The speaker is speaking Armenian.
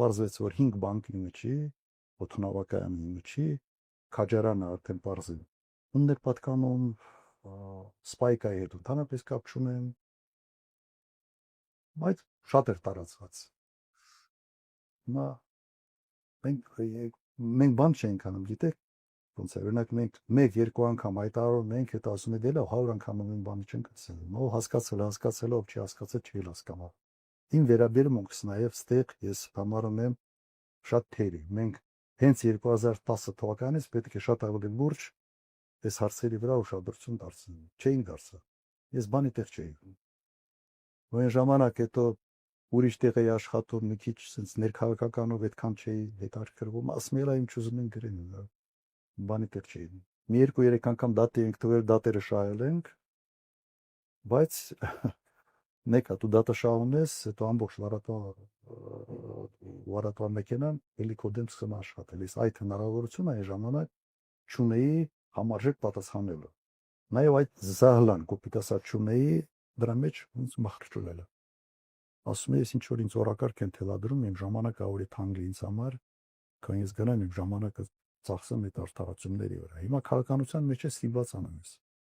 Պարզվեց, որ 5 բանկի միջի, օդանավակայանի միջի, քաջարանը արդեն պարզել։ Ուններ պատկանում սպայկայի հետ ընդհանրապես կապ չունեն, բայց շատ էր տարածված։ Հիմա մենք բան չենք անում, գիտեք, ոնց է, օրինակ մենք 1-2 անգամ հայտարարում ենք, հետո ասում ենք, դե լավ 100 անգամ նույն բանը չենք ասել։ Ով հասկացել, ով չի հասկացել, չի հասկանա։ Իմ վերաբերմունքս նաև ստեղ ես համարում եմ շատ թերի։ Մենք հենց 2010 թվականից պետք է շատ ավելի լուրջ այս հարցերի վրա ուշադրություն դարձնենք։ Չէինք դարձա։ Ես բանի տեղ չէի։ Այն ժամանակ հետո ուրիշ տեղ էի աշխատում, մի քիչ sense ներքաղաքականով այդքան չէի հետաքրքրվում, ասում եմ, իմ չուզում են գրեն, բանի տեղ չէի։ Մի 2-3 անգամ դատի ենք թողել, դատերը շահել ենք, բայց մեկ հատ ու դատը շահունես, հետո ամբողջ վարատվա մեքենան էլի կոդեմ սկսում աշխատել։ Ես այդ հնարավորությունը այն ժամանակ չունեի համարժեք պատասխանելու։ Նաև այդ զահլան կոպիտ ասած չունեի դրա մեջ ոնց մախրճուլելը։ Ասում եմ, ինչ որ ինձ օրակարգ են թելադրում, իմ ժամանակը ավելի թանկ է ինձ համար, քան ես գնամ իմ ժամանակը ծախսեմ այդ արդարացումների վրա։ Հիմա քաղաքականության մեջ է ստիպված անում ես։